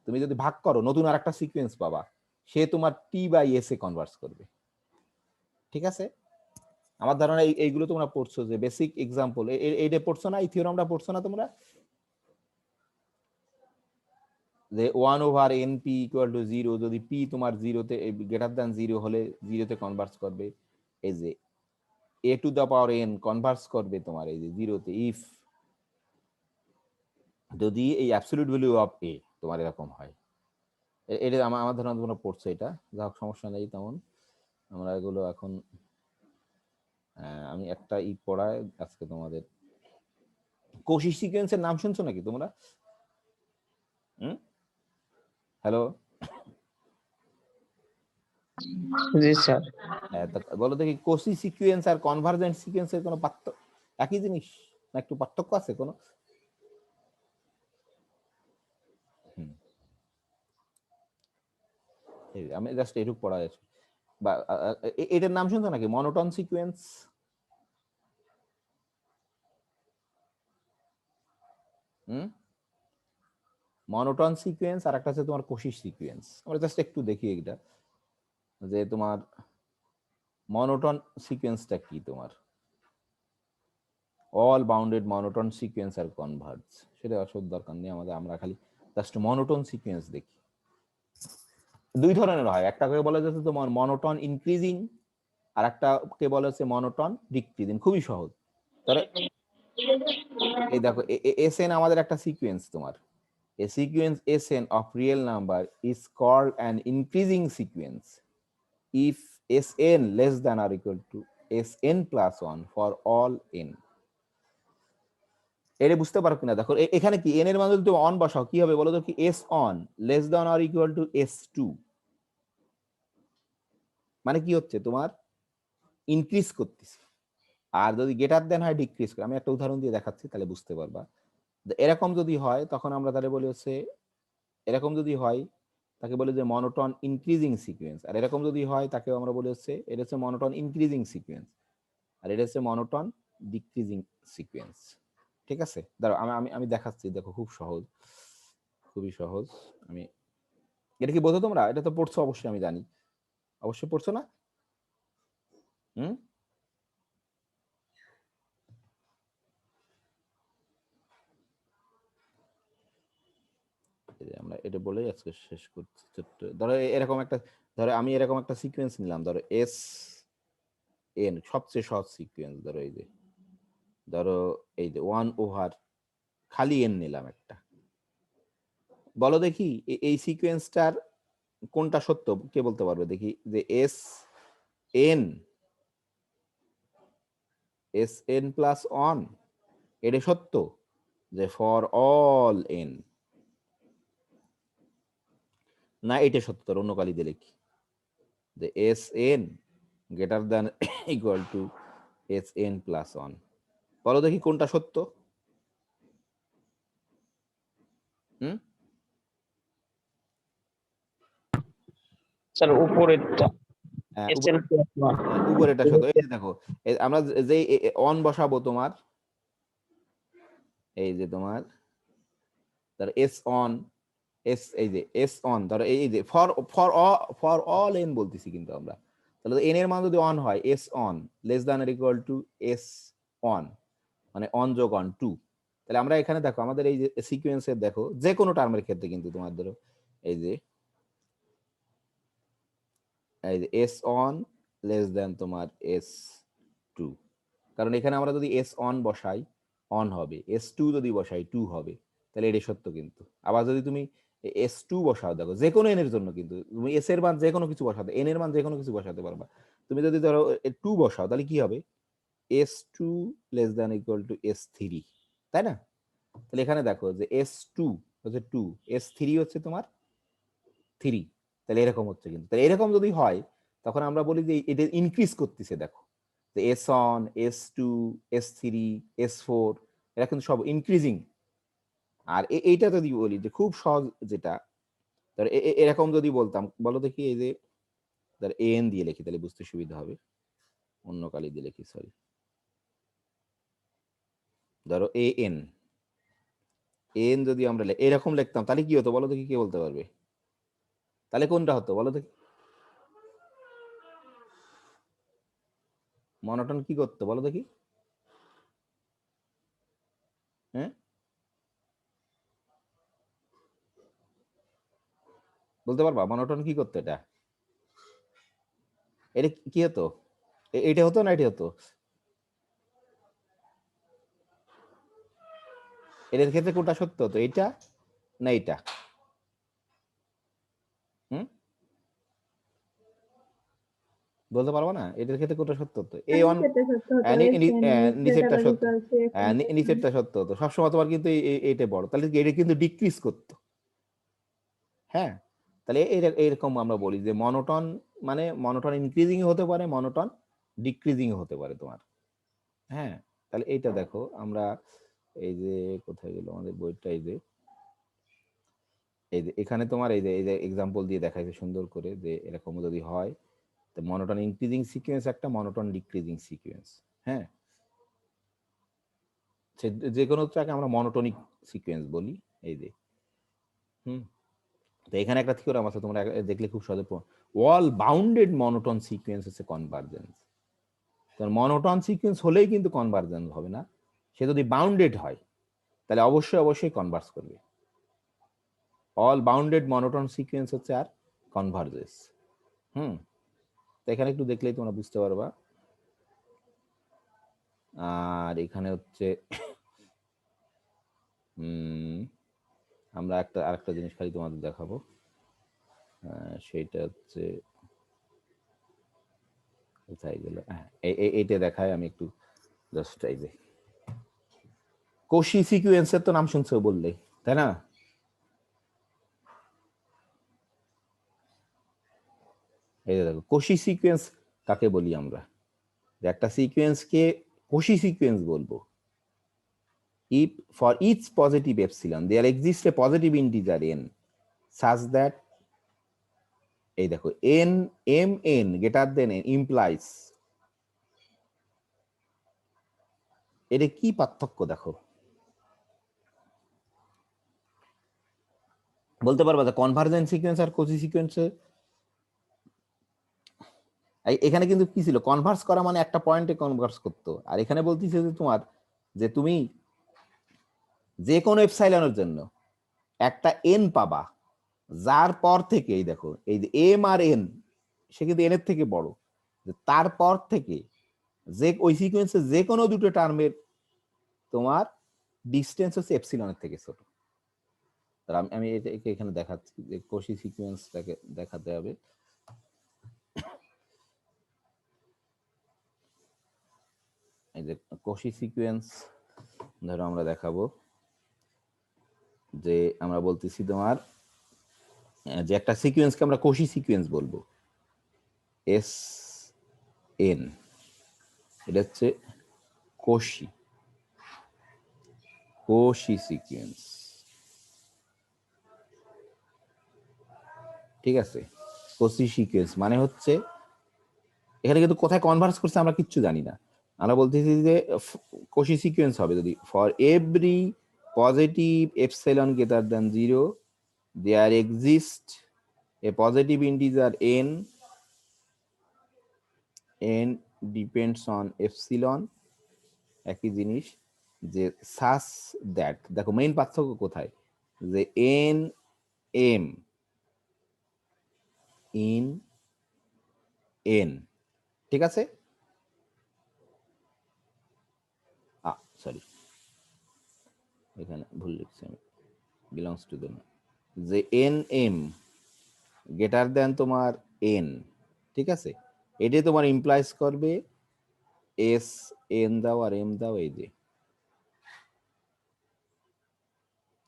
তুমি যদি ভাগ করো, নতুন আর একটা সিকোয়েন্স পাবা, সে তোমার টি বাই এস এ কনভার্স করবে। ঠিক আছে, আমার ধারণা এইগুলো তোমরা পড়ছো, যে বেসিক এক্সাম্পল এইটা পড়ছো না, এই থিওরামটা পড়ছো না তোমরা, যে 1/NP = 0, যদি পি তোমার জিরোতে গ্রেটার দ্যান জিরো হলে জিরোতে কনভার্স করবে, এই যে a⁴n কনভার্স করবে তোমার এই যে জিরোতে, ইফ যদি এই অ্যাবসলিউট ভ্যালু অফ এ তোমার এরকম হয়। এটা আমার ধারণা তোমরা পড়ছো, এটা যা হোক সমস্যা নেই তেমন, আমরা এগুলো এখন আমি একটা পড়ায় আজকে তোমাদের। কোশি সিকোয়েন্সের নাম শুনছো নাকি তোমরা? হ্যালো, জি স্যার। বলো দেখি, কোশি সিকোয়েন্স আর কনভার্জেন্ট সিকোয়েন্সের কোনো পার্থক্য, একই জিনিস না একটু পার্থক্য আছে কোনো? আমি জাস্ট এটুকু পড়াই আছি, বা এটার নাম শুনছো নাকি, মনোটন সিকোয়েন্স? মনোটন সিকোয়েন্স আর একটা আছে তোমার কোশি সিকোয়েন্স। আমরা জাস্ট একটু দেখি এটা, যে তোমার মনোটন সিকোয়েন্সটা কি, তোমার অল বাউন্ডেড মনোটন সিকোয়েন্স আর কনভার্জ, সেটা আসল দরকার নেই আমাদের, আমরা খালি জাস্ট মনোটন সিকোয়েন্স দেখি। দুই ধরনের হয়, একটাকে বলা যাচ্ছে তোমার মনোটন ইনক্রিজিং, আর একটাকে বলা হচ্ছে মনোটন ডিক্রিজিং। খুবই সহজ। তাহলে এই দেখো, এসএন আমাদের একটা সিকোয়েন্স, তোমার a sequence Sn of real number is called an increasing sequence if Sn less than or equal to Sn plus 1 for all n। এটা বুঝতে পারো কিনা দেখো, এখানে কি n এর মান যদি তুমি অন বসাও কি হবে বলো তো, কি s on less than or equal to s2, মানে কি হচ্ছে তোমার ইনক্রিজ করতেছে, আর যদি গ্রেটার দেন হয় ডিক্রিজ করে। আমি একটা উদাহরণ দিয়ে দেখাচ্ছি তাহলে বুঝতে পারবা। এরকম যদি হয় তখন আমরা তাহলে বলি হচ্ছে, এরকম যদি হয় তাকে বলে যে মনোটন ইনক্রিজিং সিকোয়েন্স, আর এরকম যদি হয় তাকে আমরা বলি হচ্ছে, এটা হচ্ছে মনোটন ইনক্রিজিং সিকোয়েন্স, আর এটা হচ্ছে মনোটন ডিক্রিজিং সিকোয়েন্স। ঠিক আছে, দাঁড়াও আমি আমি আমি দেখাচ্ছি, দেখো খুব সহজ, খুবই সহজ। আমি এটা কি বোঝো তোমরা? এটা তো পড়ছো অবশ্যই, আমি জানি অবশ্যই পড়ছো না? হুম, আমরা এটা বলেই আজকে শেষ করছি। ধরো এরকম একটা, ধরো আমি এরকম একটা সিকোয়েন্স নিলাম, ধরো এস এন, সবচেয়ে সহজ সিকোয়েন্স, ধরো এই যে, ধরো এই যে 1/, খালি এন নিলাম একটা, বলো দেখি এই সিকোয়েন্সটার কোনটা সত্য, কে বলতে পারবে দেখি, যে এন প্লাস 1 এটা সত্য, যে ফর অল এন, না এটা সত্য, অন্য কালি দিয়ে লিখি, যে Sn greater than equal two Sn plus 1, বলো দেখি কোনটা সত্য? স্যার উপরেরটা। SN plus 1 উপরেটা শত। এই যে দেখো আমরা যে অন বসাবো তোমার, এই যে তোমার তার এস অন এস, এই যে এস অন ধরো এই যে ফর অল এন বলতেছি কিন্তু আমরা, তাহলে এন এর মান যদি অন হয় S on less than or equal to S on, মানে অন যোগ অন টু, তাহলে আমরা এখানে দেখো আমাদের এই যে সিকোয়েন্সের দেখো যে কোনো টার্মের ক্ষেত্রে কিন্তু তোমার ধরো এই যে এস অন লেস দ্যান তোমার এস টু, কারণ এখানে আমরা যদি এস অন বসাই অন হবে, এস টু যদি বসাই টু হবে, তাহলে এটাই সত্য কিন্তু। আবার যদি তুমি এস টু বসাও, দেখো যে কোনো এন এর জন্য কিন্তু তুমি এস এর মান যে কোনো কিছু বসাতে, এন এর মান যে কোনো কিছু বসাতে পারবা। তুমি যদি ধরো টু বসাও তাহলে কি হবে, s two less than equal to s three, তাই না? তাহলে এখানে দেখো যে এস টু হচ্ছে টু, এস থ্রি হচ্ছে তোমার থ্রি, তাহলে এরকম হচ্ছে কিন্তু। তাহলে এরকম যদি হয় তখন আমরা বলি যে এটা ইনক্রিজ করতেছে, দেখো যে s one s two s three s four, এরা কিন্তু সব ইনক্রিজিং। আর এইটা যদি বলি যে খুব সহজ যেটা, ধর এরকম যদি বলতাম, বলো দেখি এই যে ধর এন দিয়ে লিখি তাহলে বুঝতে সুবিধা হবে, অন্য কালি দিয়ে লিখি সরি, ধরো এ এন, এন যদি আমরা এরকম লিখতাম তাহলে কি হতো বলো দেখি, কে বলতে পারবে? তাহলে কোনটা হতো বলো দেখি, মনোটন কি করতো বলো দেখি? হ্যাঁ বলতে পারবা মনোটন কি করতো? এটা কি হতো? এটা হতো না এটা হতো? এটার ক্ষেত্রে কোনটা সত্য হতো, এইটা না এইটা? হুম বলতে পারবো না এটার ক্ষেত্রে কোনটা সত্য হতো? এ অন নিচেরটা সত্য হতো, SN is greater নিচেরটা or সত্য, equal to SN plus 1। নিচেরটা সত্য হতো সবসময় তোমার, কিন্তু এইটা বড়, তাহলে এটা কিন্তু ডিক্রিজ করতো। হ্যাঁ, তাহলে এইরকম আমরা বলি যে মনোটন মানে মনোটন ইনক্রিজিং হতে পারে, মনোটন ডিক্রিজিং হতে পারে তোমার। হ্যাঁ, তাহলে এইটা দেখো আমরা এই যে কোথায় গেল আমাদের বইটা, এই যে এখানে তোমার এই যে এক্সাম্পল দিয়ে দেখাইছে সুন্দর করে যে এরকম যদি হয়, তো মনোটন ইনক্রিজিং সিকোয়েন্স একটা, মনোটন ডিক্রিজিং সিকোয়েন্স। হ্যাঁ, যে কোনোটাকে আমরা মনোটনিক সিকোয়েন্স বলি, এই যে হুম। তো এখানে একটা থিওরাম আছে তোমরা দেখলে খুব সহজে, অল বাউন্ডেড মনোটন সিকোয়েন্স হচ্ছে কনভার্জেন্স। তো মনোটন সিকোয়েন্স হলেই কিন্তু কনভার্জেন্স হবে না, সে যদি বাউন্ডেড হয় তাহলে অবশ্যই কনভার্জ করবে। অল বাউন্ডেড মনোটন সিকোয়েন্স হচ্ছে আর কনভার্জেস। হুম, তো এখানে একটু দেখলেই তোমরা বুঝতে পারবা। আর এখানে হচ্ছে আমরা আরেকটা জিনিস খালি তোমাদের দেখাবো, সেইটা হচ্ছে কোথায় গেল, হ্যাঁ এইটা দেখায় আমি একটু জাস্ট, এই যে কোশি সিকোয়েন্সের তো নাম শুনছো বললে, তাই না? এই যে দেখো কোশি সিকোয়েন্স কাকে বলি আমরা, যে একটা সিকোয়েন্সকে কোশি সিকোয়েন্স বলবো if for each positive epsilon there exists a positive integer n such that, এই দেখো n m n greater than n implies, এটা কি পার্থক্য দেখো বলতে পারবা? যে কনভার্জেন্ট সিকোয়েন্স আর কোসি সিকোয়েন্সে এখানে কিন্তু কি ছিল, কনভার্স করা মানে একটা পয়েন্টে কনভার্স করতো, আর এখানে বলতেছে যে তোমার যে তুমি যে কোনো এপসাইলনের জন্য একটা এন পাবা, যার পর থেকে এই দেখো এই যে এম আর এন, সে কিন্তু এন এর থেকে বড়, তারপর থেকে যে ওই সিকোয়েন্সে যে কোনো দুটো টার্মের তোমার ডিস্টেন্স হচ্ছে এপসিলনের থেকে ছোট। আমি এটাকে এখানে দেখাচ্ছি যে কোশি সিকোয়েন্সটাকে দেখাতে হবে। এই যে কোশি সিকোয়েন্স ধরো আমরা দেখাবো যে আমরা বলতেছি তোমার যে একটা সিকোয়েন্সকে আমরা কোশি সিকোয়েন্স বলবো, এস এন, এটা হচ্ছে কোশি সিকোয়েন্স, ঠিক আছে? কোশি সিকোয়েন্স মানে হচ্ছে এখানে কিন্তু কোথায় কনভার্স করছে আমরা কিচ্ছু জানি না। আমরা বলতেছি যে কোশি সিকোয়েন্স হবে যদি for every positive epsilon greater than 0 there exist a positive integer n depends on epsilon, একই জিনিস যে সাস দ্যাট, দেখো মেইন পার্থক্য কোথায়, যে এন এম ইন এন, ঠিক আছে, সরি এখানে ভুল লিখছি আমি, বিলংস টু দ্য, যে এন এম গ্রেটার দেন তোমার এন, ঠিক আছে, এটাই তোমার ইমপ্লাইজ করবে এস এন দাও আর এম দাও, এই যে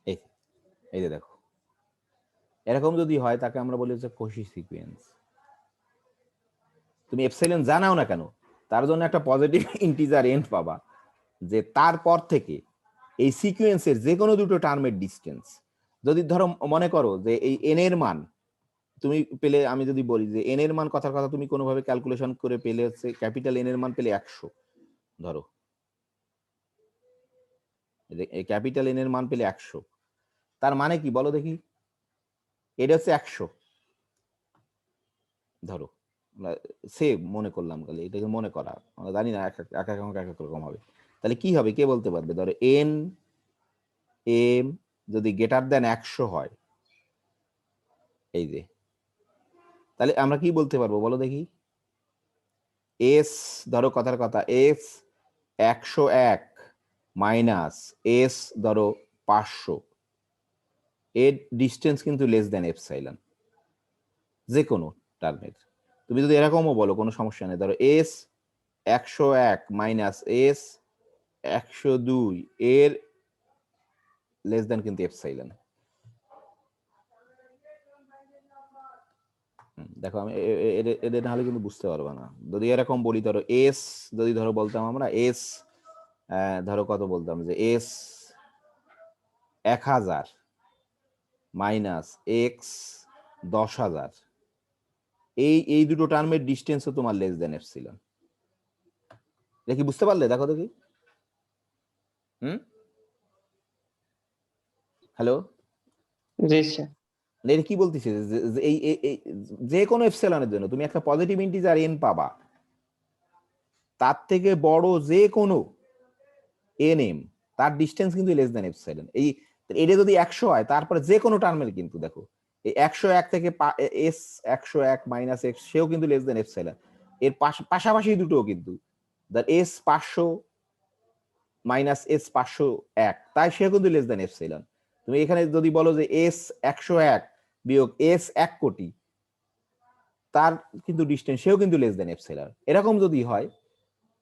এই এই যে দেখো এরকম যদি হয় তাকে আমরা বলি হচ্ছে কোশি সিকোয়েন্স। তুমি এপসাইলন জানাও না কেন, তার জন্য একটা পজিটিভ ইন্টিজার এন পাবা, যে তারপর থেকে এই সিকোয়েন্সের যে কোনো দুটো টার্মের ডিস্টেন্স, যদি ধরো মনে করো যে এই এন এর মান তুমি পেলে, আমি যদি বলি যে এন এর মান কথার কথা তুমি কোনোভাবে ক্যালকুলেশন করে পেলে হচ্ছে ক্যাপিটাল এন এর মান পেলে 100, ধরো ক্যাপিটাল এন এর মান পেলে 100, তার মানে কি বলো দেখি, এটা হচ্ছে 100, ধরো সে মনে করলাম, তাহলে এটাকে মনে করা, আমরা জানি না এক এক অঙ্ক এক এক রকম হবে, তাহলে কি হবে কে বলতে পারবে, ধরো এন এম যদি গ্রেটার দেন 100 হয়, এই যে, তাহলে আমরা কি বলতে পারবো বলো দেখি, এস ধরো কথার কথা এস 101 মাইনাস এস ধরো 500, এর ডিস্টেন্স কিন্তু লেস দেন এপসাইলন, যে কোনো টার্মের, তুমি যদি এরকমও বলো কোনো সমস্যা নেই, ধরো এস 101 মাইনাস এস 102 এর লেস দেন কিন্তু এপসাইলন। দেখো আমি এদের না হলে কিন্তু বুঝতে পারবো না, যদি এরকম বলি, ধরো এস যদি ধরো বলতাম আমরা এস ধরো কত বলতাম, যে এস 1000 মাইনাস এক্স 10,000, এই দুটো টার্মের ডিস্টেন্সও তোমার লেস দেন এপসিলন, দেখি বুঝতে পারলে, দেখো দেখি, হ্যালো, জি স্যার। এটা কি বলতেছে, এই যে কোনো এপসিলনের জন্য তুমি একটা পজিটিভ ইন্টিজার এন পাবা, তার থেকে বড় যে কোনো এন এম, তার ডিস্টেন্স কিন্তু লেস দেন এপসিলন, এই এটা যদি 100 হয় তারপরে যে কোনো টার্মের কিন্তু দেখো এই 101 থেকে এস 101 মাইনাস এক্স সেও কিন্তু লেস দেন এপসিলন, এর পাশাপাশি দুটো কিন্তু এস 500 মাইনাস এস 501, তাই সেও কিন্তু লেস দেন এপসিলন। তুমি এখানে যদি বলো যে এস 101 বিয়োগ এস 1 কোটি, তার কিন্তু ডিস্টেন্স সেও কিন্তু লেস দেন এপসিলন, এরকম যদি হয়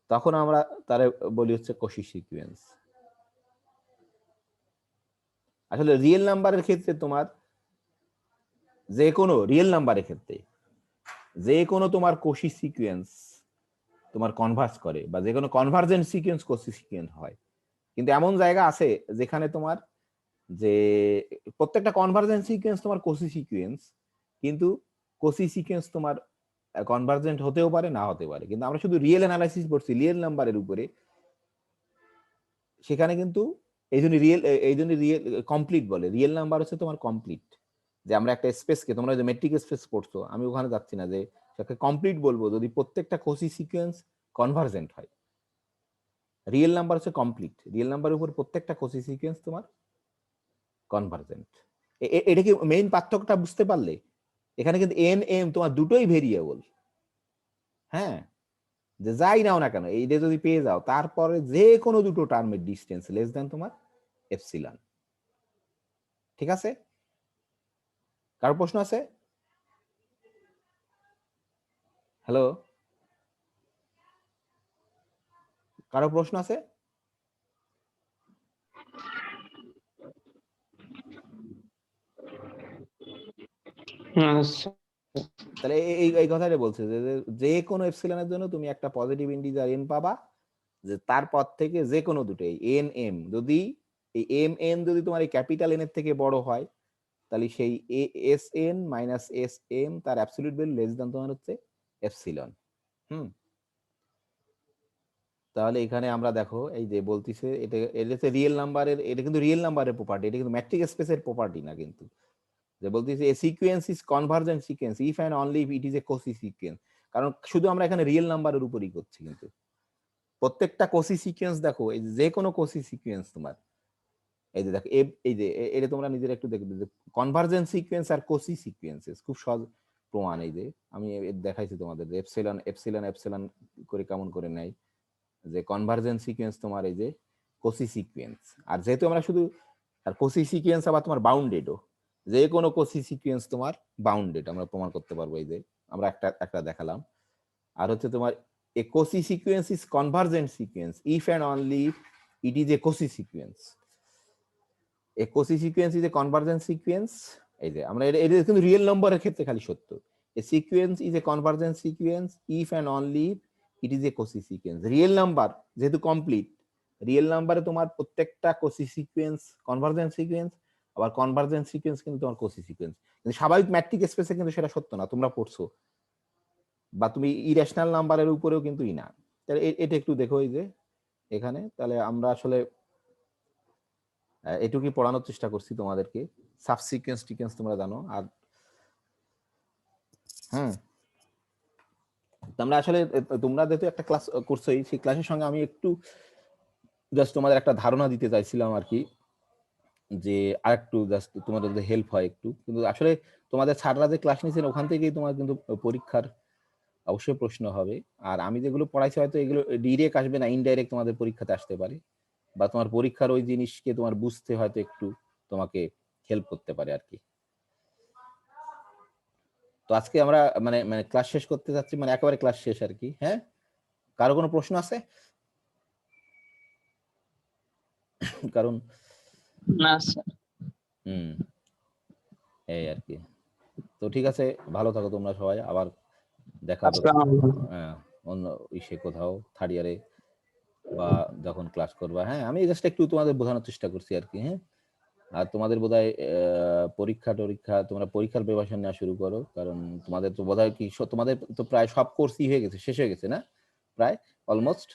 তখন আমরা তারে বলি হচ্ছে কোশি সিকোয়েন্স। আসলে রিয়েল নাম্বারের ক্ষেত্রে তোমার যে কোনো রিয়েল নাম্বারের ক্ষেত্রে যে কোনো তোমার কোশি সিকোয়েন্স তোমার কনভার্স করে, বা যে কোনো কনভার্জেন্ট সিকোয়েন্স কোশি সিকোয়েন্স হয়, কিন্তু এমন জায়গা আছে যেখানে তোমার যে প্রত্যেকটা কনভার্জেন্ট সিকোয়েন্স তোমার কোশি সিকোয়েন্স, কিন্তু কোশি সিকোয়েন্স তোমার কনভার্জেন্ট হতেও পারে না হতে পারে, কিন্তু আমরা শুধু রিয়েল অ্যানালাইসিস করছি রিয়েল নাম্বারের উপরে, সেখানে কিন্তু এই জন্য রিয়েল কমপ্লিট বলে, রিয়েল নাম্বার হচ্ছে তোমার কমপ্লিট, যে আমরা একটা স্পেসকে, তোমরা যে মেট্রিক স্পেস পড়ছো, আমি ওখানে যাচ্ছি না, যে সেটাকে কমপ্লিট বলবো যদি প্রত্যেকটা কোশি সিকোয়েন্স কনভার্জেন্ট হয়। রিয়েল নাম্বার হচ্ছে কমপ্লিট, রিয়েল নাম্বারের উপর প্রত্যেকটা কোশি সিকোয়েন্স তোমার কনভার্জেন্ট। এটা কি মেইন পার্থক্যটা বুঝতে পারলে? এখানে কিন্তু এন এম তোমার দুটোই ভেরিয়েবল, হ্যাঁ, যে যাই নাও না কেন এইটা যদি পেয়ে যাও, তারপরে যে কোনো দুটো টার্মের ডিস্টেন্স লেস দেন তোমার এপসিলন, ঠিক আছে? কারো প্রশ্ন আছে? হ্যালো, কারো প্রশ্ন আছে? তাহলে এই কথাটা বলছে যে যে কোনো এপসিলনের জন্য তুমি একটা পজিটিভ ইন্টিজার এন পাবা, যে তারপর থেকে যে কোনো দুটো এন এম, যদি এই এম এন যদি তোমার এই ক্যাপিটাল এন এর থেকে বড় হয়, তাহলে সেই s n minus s m তার অ্যাবসলিউট ভ্যালু লেস দেন তোমার হচ্ছে এপসিলন। তাহলে এখানে আমরা দেখো এই যে বলতিছে এটা রিয়েল নাম্বারের, এটা কিন্তু রিয়েল নাম্বারের প্রপার্টি, এটা কিন্তু ম্যাট্রিক স্পেসের প্রপার্টি না কিন্তু। যে বলতেছে a sequence is convergent sequence if and only if it is a Cauchy sequence. কারণ শুধু আমরা এখানে রিয়েল নাম্বারের উপরই করছি, কিন্তু প্রত্যেকটা কোসি সিকোয়েন্স দেখো, এই যে কোনো কোসি সিকোয়েন্স তোমার এই যে দেখো এই যে এটা তোমরা নিজেরা একটু দেখবে যে কনভার্জেন্ট সিকোয়েন্স আর কোসি সিকোয়েন্সেস খুব সহজ প্রমাণ। এই যে আমি দেখাইছি তোমাদের যে এপসিলন এপসিলন এপসিলন করে কেমন করে নেয়, যে কনভার্জেন্ট সিকোয়েন্স তোমার এই যে কোসি সিকোয়েন্স। আর যেহেতু আমরা শুধু আর কোসি সিকোয়েন্স আবার তোমার বাউন্ডেডও, যে কোনো কোসি সিকোয়েন্স তোমার বাউন্ডেড আমরা প্রমাণ করতে পারবো। এই যে আমরা একটা দেখালাম। আর হচ্ছে তোমার a Cauchy sequence is convergent sequence if and only it is a Cauchy sequence. A Cauchy sequence is a convergent sequence. এই যে আমরা এটা কিন্তু রিয়েল নম্বরের ক্ষেত্রে খালি সত্য। A sequence is a convergent sequence if and only it is a Cauchy sequence. Real number যেহেতু কমপ্লিট, রিয়েল নাম্বারে তোমার প্রত্যেকটা কোসি সিকোয়েন্স কনভার্জেন্ট সিকোয়েন্স, আবার কনভার্জেন্ট সিকোয়েন্স কিন্তু তোমার কোসি সিকোয়েন্স। কিন্তু স্বাভাবিক ম্যাট্রিক স্পেসে কিন্তু সেটা সত্য না, তোমরা পড়ছো, বা তুমি ইরেশনাল নাম্বারের উপরেও কিন্তু না। তাহলে এটা একটু দেখো এই যে এখানে। তাহলে আমরা আসলে এটুকুই পড়ানোর চেষ্টা করছি তোমাদেরকে। সাবসিকোয়েন্স টিকেন্স তোমরা জানো। আর তোমরা আসলে তোমরা যেহেতু একটা ক্লাস করছো, সেই ক্লাসের সঙ্গে আমি একটু জাস্ট তোমাদের একটা ধারণা দিতে চাইছিলাম আর কি, যে আর একটু জাস্ট তোমাদের যদি হেল্প হয় একটু। কিন্তু আসলে তোমাদের স্যাররা যে ক্লাস নিয়েছেন ওখান থেকেই তোমার কিন্তু পরীক্ষার অবশ্যই প্রশ্ন হবে। আর আমি যেগুলো পড়াইছি হয়তো এগুলো ডিরেক্ট আসবে না, ইনডাইরেক্ট তোমাদের পরীক্ষাতে আসতে পারে, বা তোমার পরীক্ষার ওই জিনিসকে তোমার বুঝতে হয়তো একটু তোমাকে হেল্প করতে পারে আর কি। তো আজকে আমরা মানে মানে ক্লাস শেষ করতে যাচ্ছি, মানে একেবারে ক্লাস শেষ আর কি। হ্যাঁ, কারো কোনো প্রশ্ন আছে? কারণ না স্যার। এই আর কি। তো ঠিক আছে, ভালো থাকো তোমরা সবাই, আবার দেখা হবে অন্য ইসে কোথাও থার্ড ইয়ারে বা যখন ক্লাস করবা। হ্যাঁ, আমি জাস্ট একটু তোমাদের বোঝানোর চেষ্টা করছি আর কি। হ্যাঁ, আর তোমাদের বোধহয় পরীক্ষা তোমরা পরীক্ষার প্রিপারেশন নেওয়া শুরু করো, কারণ তোমাদের তো বোধহয় কি তোমাদের তো প্রায় সব কোর্সই হয়ে গেছে, শেষ হয়ে গেছে না প্রায় অলমোস্ট।